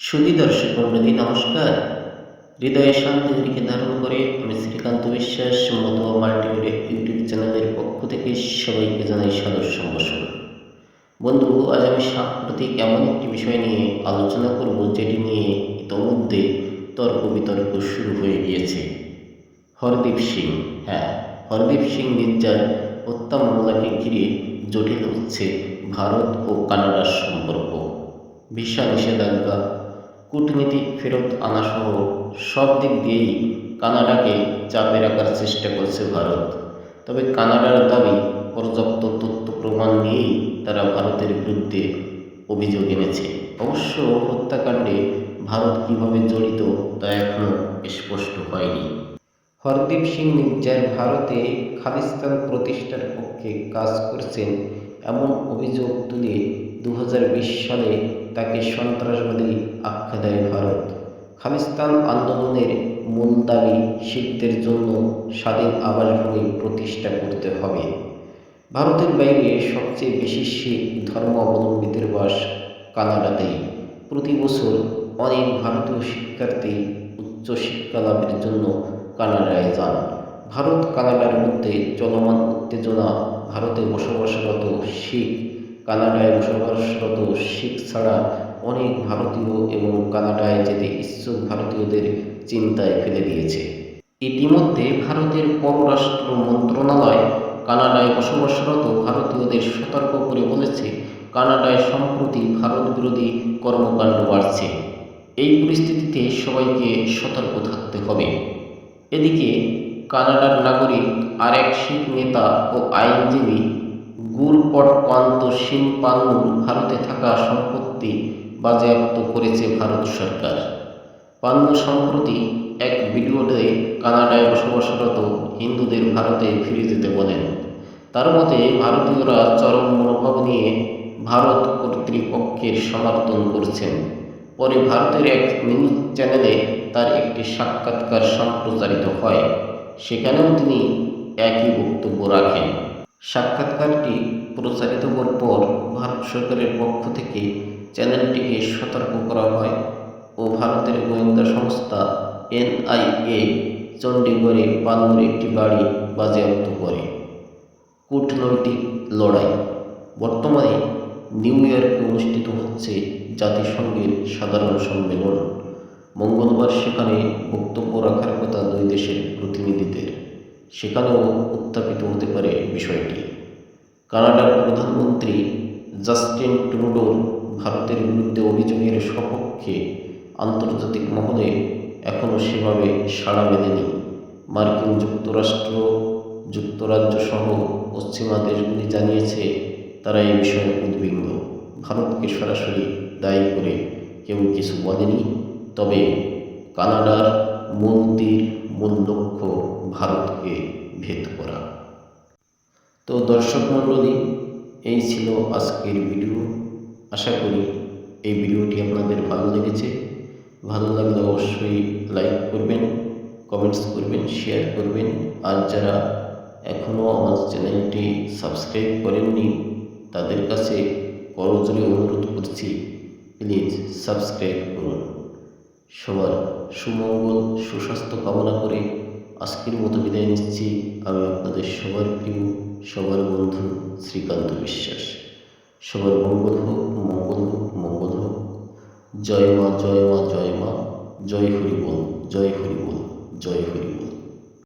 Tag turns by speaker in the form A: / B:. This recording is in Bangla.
A: সুধী দর্শক মণ্ডলী নমস্কার। হৃদয়ে শান্তি হরিকে ধারণ করে আমি শ্রীকান্ত বিশ্বাস মতুয়া মাল্টিমিডিয়া ইউটিউব চ্যানেলের পক্ষ থেকে সবাইকে জানাই সাদর সম্ভাষণ। বন্ধু, আজ আমি সাম্প্রতিক এমন একটি বিষয় নিয়ে আলোচনা করব যেটি নিয়ে ইতোমধ্যে তর্ক বিতর্ক শুরু হয়ে গিয়েছে। হরদীপ সিং। হ্যাঁ, হরদীপ সিং নির্যার হত্যা মামলাকে ঘিরে জটিল হচ্ছে ভারত ও কানাডার সম্পর্ক। ভিসা নিষেধাজ্ঞা, কূটনীতি ফেরত আনাসহ সব দিক দিয়েই কানাডাকে চাপে রাখার চেষ্টা করছে ভারত। তবে কানাডার দাবি, পর্যাপ্ত তথ্য প্রমাণ নিয়েই তারা ভারতের বিরুদ্ধে অভিযোগ এনেছে। অবশ্য হত্যাকাণ্ডে ভারত কিভাবে জড়িত তা এখনও স্পষ্ট হয়নি। হরদীপ সিং নির্যার ভারতে খালিস্তান প্রতিষ্ঠার পক্ষে কাজ করছেন এমন অভিযোগ তুলে 2020 সালে তাকে সন্ত্রাসবাদী আখ্যা দেয় ভারত। খালিস্তান আন্দোলনের মূল দাবি, শিখদের জন্য স্বাধীন আবাসভূমি প্রতিষ্ঠা করতে হবে। ভারতের বাইরে সবচেয়ে বেশি শিখ ধর্মাবলম্বীদের বাস কানাডাতেই। প্রতি বছর অনেক ভারতীয় শিক্ষার্থী উচ্চশিক্ষা লাভের জন্য কানাডায় যান। ভারত কানাডার মধ্যে চলমান উত্তেজনা, ভারতে বসবাসরত শিখ, কানাডায় বসবাসরত শিখ ছাড়া অনেক ভারতীয় এবং কানাডায় যেতে ইচ্ছুক ভারতীয়দের চিন্তায় ফেলে দিয়েছে। ইতিমধ্যে ভারতের পররাষ্ট্র মন্ত্রণালয় কানাডায় বসবাসরত ভারতীয়দের সতর্ক করে বলেছে, কানাডায় সম্প্রতি ভারত বিরোধী কর্মকাণ্ড বাড়ছে। এই পরিস্থিতিতে সবাইকে সতর্ক থাকতে হবে। এদিকে কানাডার নাগরিক আরেক শিখ নেতা ও আইনজীবী গুরপট পান্ত সিং পান্নুর ভারতে থাকা সম্পত্তি বাজেয়াপ্ত করেছে ভারত সরকার। পান্নু সম্প্রতি এক ভিডিওতে কানাডায় বসবাসরত হিন্দুদের ভারতে ফিরে যেতে বলেন। তার মতে ভারতীয়রা চরম মনোভাব নিয়ে ভারত কর্তৃপক্ষের সমর্থন করছেন। পরে ভারতের এক নিউজ চ্যানেলে তার একটি সাক্ষাৎকার সম্প্রচারিত হয়। সেখানেও তিনি একই বক্তব্য রাখেন। সাক্ষাৎকারটি প্রচারিত হওয়ার পর ভারত সরকারের পক্ষ থেকে চ্যানেলটিকে সতর্ক করা হয় ও ভারতের গোয়েন্দা সংস্থা NIA চণ্ডীগড়ে পান্নুর একটি বাড়ি বাজেয়াপ্ত করে। কূটনৈতিক লড়াই। বর্তমানে নিউ ইয়র্কে অনুষ্ঠিত হচ্ছে জাতিসংঘের সাধারণ সম্মেলন। মঙ্গলবার সেখানে বক্তব্য রাখার কথা দুই দেশের প্রতিনিধিদের। সেখানেও উত্থাপিত হতে পারে বিষয়টি। কানাডার প্রধানমন্ত্রী জাস্টিন ট্রুডোর ভারতের বিরুদ্ধে অভিযোগের সপক্ষে আন্তর্জাতিক মহলে এখনও সেভাবে সাড়া মেলেনি। মার্কিন যুক্তরাষ্ট্র, যুক্তরাজ্য সহ পশ্চিমা দেশগুলি জানিয়েছে তারা এই বিষয়ে উদ্বিগ্ন। ভারতকে সরাসরি দায়ী করে কেউ কিছু বলেনি। তবে কানাডার মূল লক্ষ্য ভারতকে ভেদ করা। তো দর্শক মণ্ডলী, এই ছিল আজকের ভিডিও। আশা করি এই ভিডিওটি আপনাদের ভালো লেগেছে। ভালো লাগলে অবশ্যই লাইক করবেন, কমেন্টস করবেন, শেয়ার করবেন। আর যারা এখনও আমার চ্যানেলটি সাবস্ক্রাইব করেননি তাদের কাছে করজোড়ে অনুরোধ করছি, প্লিজ সাবস্ক্রাইব করুন। সবার সুমঙ্গল, সুস্বাস্থ্য কামনা করে আজকের মতো বিদায় নিচ্ছি। আমি আপনাদের সবার প্রিয়, সবার বন্ধু শ্রীকান্ত বিশ্বাস। সবার মঙ্গল হোক, মঙ্গল হোক, মঙ্গল হোক। জয় মা, জয় মা, জয় মা। জয় হরি বল, জয় হরি বল, জয় হরি বল।